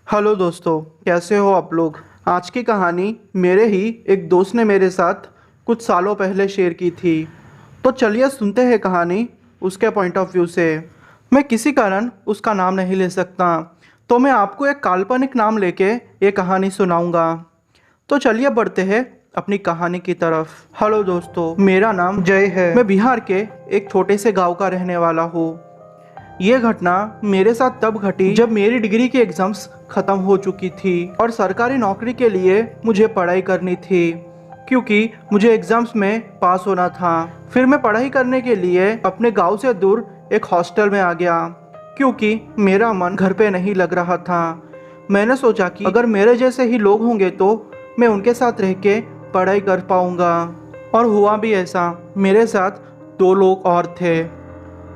Hello दोस्तों, कैसे हो आप लोग। आज की कहानी मेरे ही एक दोस्त ने मेरे साथ कुछ सालों पहले शेयर की थी। तो चलिए सुनते हैं कहानी उसके पॉइंट ऑफ व्यू से। मैं किसी कारण उसका नाम नहीं ले सकता, तो मैं आपको एक काल्पनिक नाम लेके ये कहानी सुनाऊंगा। तो चलिए बढ़ते हैं अपनी कहानी की तरफ। हेलो दोस्तों, मेरा नाम जय है। मैं बिहार के एक छोटे से गांव का रहने वाला हूँ। ये घटना मेरे साथ तब घटी जब मेरी डिग्री की एग्जाम्स खत्म हो चुकी थी और सरकारी नौकरी के लिए मुझे पढ़ाई करनी थी, क्योंकि मुझे एग्जाम्स में पास होना था। फिर मैं पढ़ाई करने के लिए अपने गांव से दूर एक हॉस्टल में आ गया, क्योंकि मेरा मन घर पे नहीं लग रहा था। मैंने सोचा कि अगर मेरे जैसे ही लोग होंगे तो मैं उनके साथ रह के पढ़ाई कर पाऊंगा। और हुआ भी ऐसा। मेरे साथ दो लोग और थे।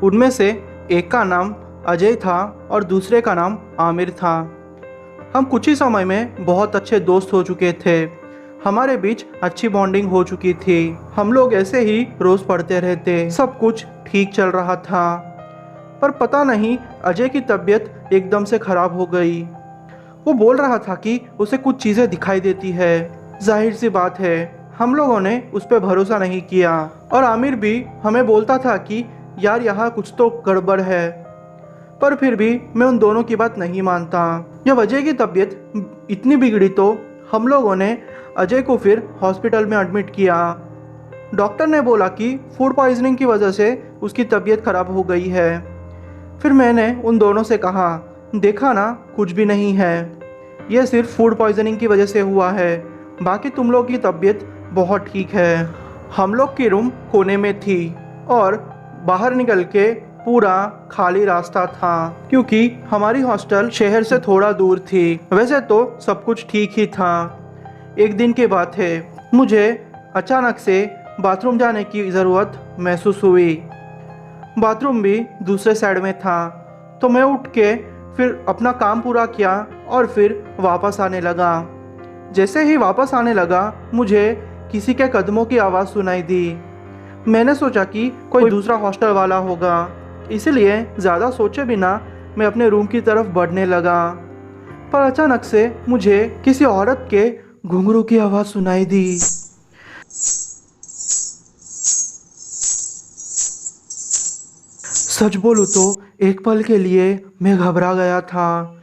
उनमें से एक का नाम अजय था और दूसरे का नाम आमिर था। हम कुछ ही समय में बहुत अच्छे दोस्त हो चुके थे। हमारे बीच अच्छी बॉन्डिंग हो चुकी थी। हम लोग ऐसे ही रोज पढ़ते रहते, सब कुछ ठीक चल रहा था। पर पता नहीं अजय की तबीयत एकदम से खराब हो गई। वो बोल रहा था कि उसे कुछ चीज़ें दिखाई देती है। जाहिर सी बात है, हम लोगों ने उस पर भरोसा नहीं किया। और आमिर भी हमें बोलता था कि यार यहाँ कुछ तो गड़बड़ है। पर फिर भी मैं उन दोनों की बात नहीं मानता। जब अजय की तबीयत इतनी बिगड़ी तो हम लोगों ने अजय को फिर हॉस्पिटल में एडमिट किया। डॉक्टर ने बोला कि फूड पॉइजनिंग की वजह से उसकी तबीयत खराब हो गई है। फिर मैंने उन दोनों से कहा, देखा ना, कुछ भी नहीं है, यह सिर्फ फूड पॉइजनिंग की वजह से हुआ है, बाकी तुम लोग की तबीयत बहुत ठीक है। हम लोग की रूम कोने में थी और बाहर निकल के पूरा खाली रास्ता था, क्योंकि हमारी हॉस्टल शहर से थोड़ा दूर थी। वैसे तो सब कुछ ठीक ही था। एक दिन की बात है, मुझे अचानक से बाथरूम जाने की ज़रूरत महसूस हुई। बाथरूम भी दूसरे साइड में था। तो मैं उठ के फिर अपना काम पूरा किया और फिर वापस आने लगा। जैसे ही वापस आने लगा, मुझे किसी के कदमों की आवाज़ सुनाई दी। मैंने सोचा कि कोई दूसरा हॉस्टल वाला होगा, इसलिए ज़्यादा सोचे बिना मैं अपने रूम की तरफ बढ़ने लगा। पर अचानक से मुझे किसी औरत के घुंघरू की आवाज़ सुनाई दी। सच बोलूँ तो एक पल के लिए मैं घबरा गया था,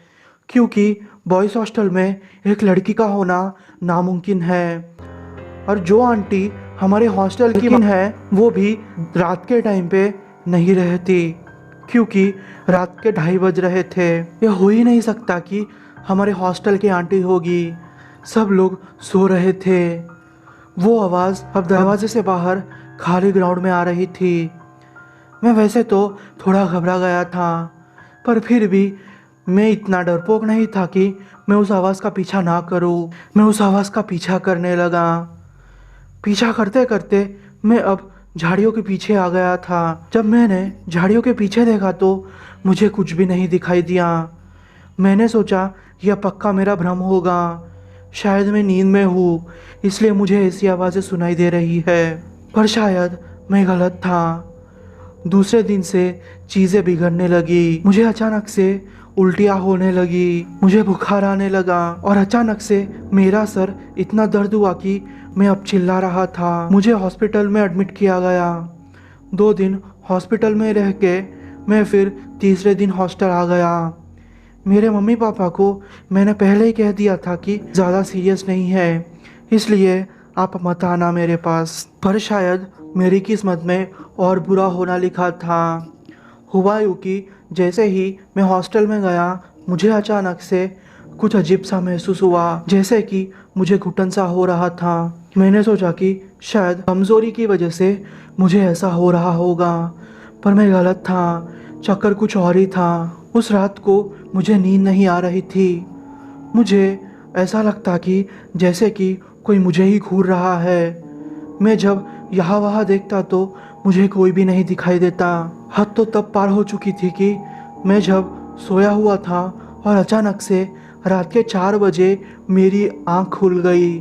क्योंकि बॉयज़ हॉस्टल में एक लड़की का होना नामुमकिन है। और जो आंटी हमारे हॉस्टल की है वो भी रात के टाइम पे नहीं रहती, क्योंकि रात के 2:30 बज रहे थे। यह हो ही नहीं सकता कि हमारे हॉस्टल की आंटी होगी। सब लोग सो रहे थे। वो आवाज़ अब दरवाजे से बाहर खाली ग्राउंड में आ रही थी। मैं वैसे तो थोड़ा घबरा गया था, पर फिर भी मैं इतना डरपोक नहीं था कि मैं उस आवाज़ का पीछा ना करूं। मैं उस आवाज़ का पीछा करने लगा। पीछा करते करते मैं अब झाड़ियों के पीछे आ गया था। जब मैंने झाड़ियों के पीछे देखा तो मुझे कुछ भी नहीं दिखाई दिया। मैंने सोचा यह पक्का मेरा भ्रम होगा, शायद मैं नींद में हूँ, इसलिए मुझे ऐसी आवाज़ें सुनाई दे रही है। पर शायद मैं गलत था। दूसरे दिन से चीज़ें बिगड़ने लगी। मुझे अचानक से उल्टियाँ होने लगी, मुझे बुखार आने लगा और अचानक से मेरा सर इतना दर्द हुआ कि मैं अब चिल्ला रहा था। मुझे हॉस्पिटल में एडमिट किया गया। 2 दिन हॉस्पिटल में रह के मैं फिर तीसरे दिन हॉस्टल आ गया। मेरे मम्मी पापा को मैंने पहले ही कह दिया था कि ज़्यादा सीरियस नहीं है, इसलिए आप मत आना मेरे पास। पर शायद मेरी किस्मत में और बुरा होना लिखा था। हुआ यूँ कि जैसे ही मैं हॉस्टल में गया, मुझे अचानक से कुछ अजीब सा महसूस हुआ, जैसे कि मुझे घुटन सा हो रहा था। मैंने सोचा कि शायद कमज़ोरी की वजह से मुझे ऐसा हो रहा होगा, पर मैं गलत था। चक्कर कुछ और ही था। उस रात को मुझे नींद नहीं आ रही थी। मुझे ऐसा लगता कि जैसे कि कोई मुझे ही घूर रहा है। मैं जब यहाँ वहाँ देखता तो मुझे कोई भी नहीं दिखाई देता। हद तो तब पार हो चुकी थी कि मैं जब सोया हुआ था और अचानक से रात के 4 बजे मेरी आँख खुल गई।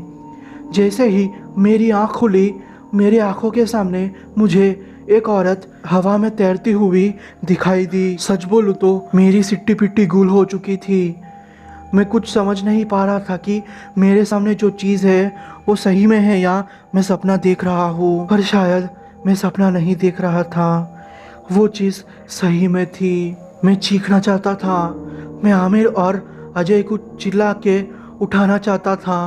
जैसे ही मेरी आँख खुली, मेरी आँखों के सामने मुझे एक औरत हवा में तैरती हुई दिखाई दी। सच बोलूँ तो मेरी सिट्टी पिट्टी गुल हो चुकी थी। मैं कुछ समझ नहीं पा रहा था कि मेरे सामने जो चीज़ है वो सही में है या मैं सपना देख रहा हूँ। पर शायद मैं सपना नहीं देख रहा था, वो चीज़ सही में थी। मैं चीखना चाहता था, मैं आमिर और अजय को चिल्ला के उठाना चाहता था,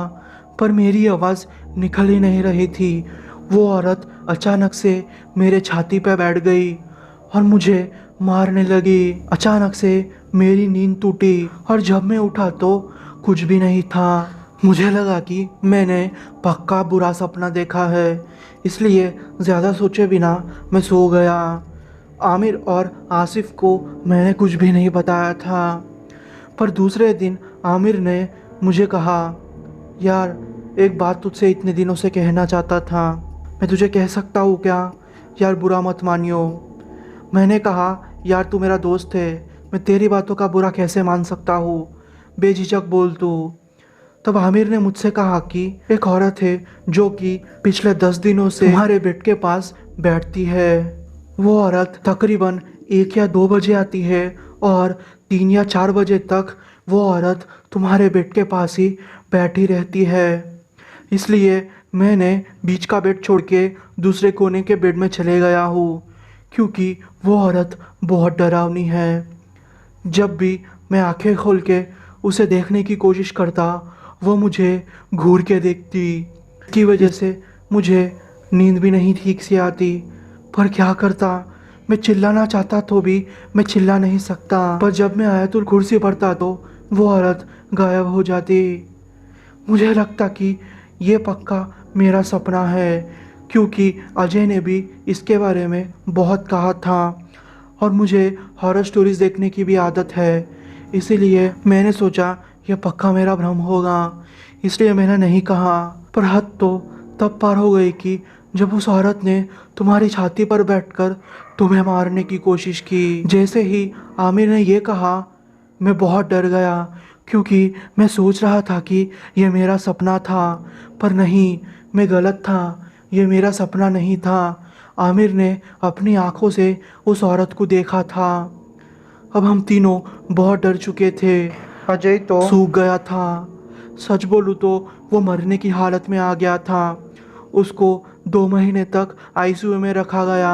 पर मेरी आवाज़ निकल ही नहीं रही थी। वो औरत अचानक से मेरे छाती पर बैठ गई और मुझे मारने लगी। अचानक से मेरी नींद टूटी और जब मैं उठा तो कुछ भी नहीं था। मुझे लगा कि मैंने पक्का बुरा सपना देखा है, इसलिए ज़्यादा सोचे बिना मैं सो गया। आमिर और आसिफ को मैंने कुछ भी नहीं बताया था, पर दूसरे दिन आमिर ने मुझे कहा, यार एक बात तुझसे इतने दिनों से कहना चाहता था, मैं तुझे कह सकता हूँ क्या? यार बुरा मत मानियो। मैंने कहा, यार तू मेरा दोस्त है, मैं तेरी बातों का बुरा कैसे मान सकता हूँ, बेझिझक बोल तू। तब आमिर ने मुझसे कहा कि एक औरत है जो कि पिछले 10 दिनों से तुम्हारे बेड के पास बैठती है। वो औरत तकरीबन 1 या 2 बजे आती है और 3 या 4 बजे तक वो औरत तुम्हारे बेड के पास ही बैठी रहती है। इसलिए मैंने बीच का बेड छोड़ के दूसरे कोने के बेड में चले गया हूँ, क्योंकि वो औरत बहुत डरावनी है। जब भी मैं आंखें खोल के उसे देखने की कोशिश करता, वो मुझे घूर के देखती। की वजह से मुझे नींद भी नहीं ठीक से आती। पर क्या करता, मैं चिल्लाना चाहता तो भी मैं चिल्ला नहीं सकता। पर जब मैं आयतुल कुर्सी पढ़ता तो वो औरत गायब हो जाती। मुझे लगता कि ये पक्का मेरा सपना है, क्योंकि अजय ने भी इसके बारे में बहुत कहा था और मुझे हॉरर स्टोरीज देखने की भी आदत है। इसीलिए मैंने सोचा यह पक्का मेरा भ्रम होगा, इसलिए मैंने नहीं कहा। पर हद तो तब पार हो गई कि जब उस औरत ने तुम्हारी छाती पर बैठकर तुम्हें मारने की कोशिश की। जैसे ही आमिर ने यह कहा, मैं बहुत डर गया, क्योंकि मैं सोच रहा था कि यह मेरा सपना था। पर नहीं, मैं गलत था, यह मेरा सपना नहीं था। आमिर ने अपनी आंखों से उस औरत को देखा था। अब हम तीनों बहुत डर चुके थे। अजय तो सूख गया था। सच बोलूँ तो वो मरने की हालत में आ गया था। उसको 2 महीने तक आईसीयू में रखा गया।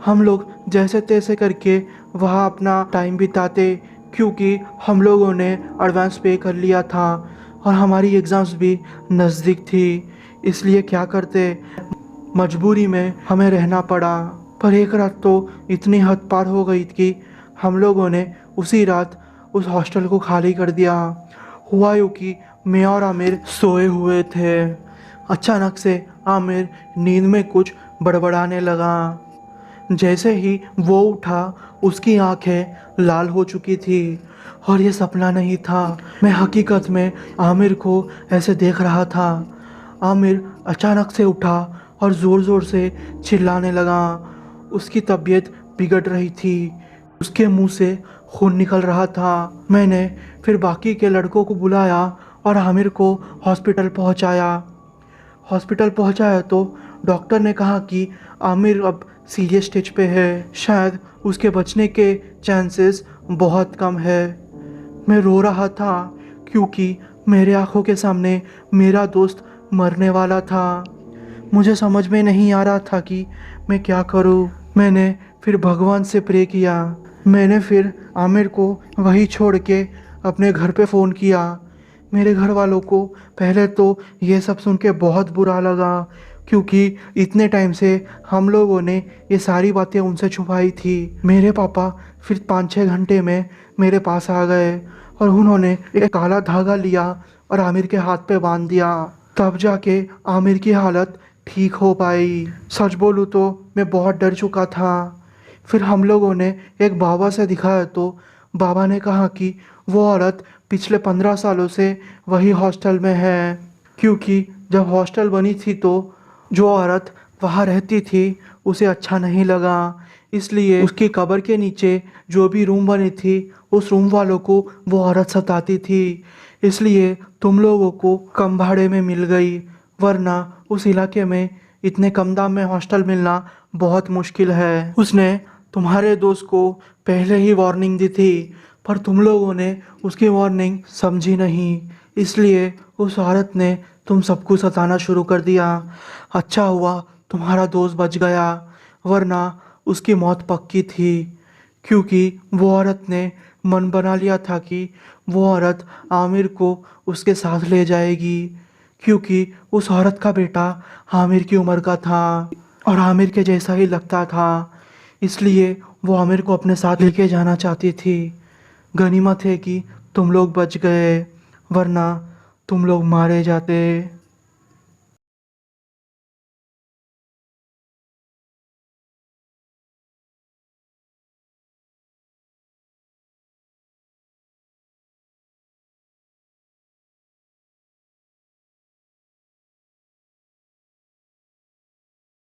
हम लोग जैसे तैसे करके वहाँ अपना टाइम बिताते, क्योंकि हम लोगों ने एडवांस पे कर लिया था और हमारी एग्ज़ाम्स भी नज़दीक थी। इसलिए क्या करते, मजबूरी में हमें रहना पड़ा। पर एक रात तो इतनी हद पार हो गई कि हम लोगों ने उसी रात उस हॉस्टल को खाली कर दिया। हुआ यूँ कि मैं और आमिर सोए हुए थे। अचानक से आमिर नींद में कुछ बड़बड़ाने लगा। जैसे ही वो उठा, उसकी आंखें लाल हो चुकी थी और ये सपना नहीं था। मैं हकीकत में आमिर को ऐसे देख रहा था। आमिर अचानक से उठा और ज़ोर ज़ोर से चिल्लाने लगा। उसकी तबीयत बिगड़ रही थी, उसके मुंह से खून निकल रहा था। मैंने फिर बाकी के लड़कों को बुलाया और आमिर को हॉस्पिटल पहुंचाया। हॉस्पिटल पहुंचाया तो डॉक्टर ने कहा कि आमिर अब सीरियस स्टेज पे है, शायद उसके बचने के चांसेस बहुत कम है। मैं रो रहा था, क्योंकि मेरे आंखों के सामने मेरा दोस्त मरने वाला था। मुझे समझ में नहीं आ रहा था कि मैं क्या करूं। मैंने फिर भगवान से प्रे किया। मैंने फिर आमिर को वहीं छोड़ के अपने घर पे फ़ोन किया। मेरे घर वालों को पहले तो ये सब सुन के बहुत बुरा लगा, क्योंकि इतने टाइम से हम लोगों ने ये सारी बातें उनसे छुपाई थी। मेरे पापा फिर 5-6 घंटे में मेरे पास आ गए और उन्होंने एक काला धागा लिया और आमिर के हाथ पे बांध दिया। तब जाके आमिर की हालत ठीक हो पाई। सच बोलूँ तो मैं बहुत डर चुका था। फिर हम लोगों ने एक बाबा से दिखाया तो बाबा ने कहा कि वो औरत पिछले 15 सालों से वही हॉस्टल में है, क्योंकि जब हॉस्टल बनी थी तो जो औरत वहाँ रहती थी उसे अच्छा नहीं लगा, इसलिए उसकी कब्र के नीचे जो भी रूम बनी थी उस रूम वालों को वो औरत सताती थी। इसलिए तुम लोगों को कम भाड़े में मिल गई, वरना उस इलाके में इतने कम दाम में हॉस्टल मिलना बहुत मुश्किल है। उसने तुम्हारे दोस्त को पहले ही वार्निंग दी थी, पर तुम लोगों ने उसकी वार्निंग समझी नहीं, इसलिए उस औरत ने तुम सबको सताना शुरू कर दिया। अच्छा हुआ तुम्हारा दोस्त बच गया, वरना उसकी मौत पक्की थी, क्योंकि वो औरत ने मन बना लिया था कि वो औरत आमिर को उसके साथ ले जाएगी, क्योंकि उस औरत का बेटा आमिर की उम्र का था और आमिर के जैसा ही लगता था। इसलिए वो आमिर को अपने साथ लेके जाना चाहती थी। गनीमत है कि तुम लोग बच गए, वरना तुम लोग मारे जाते।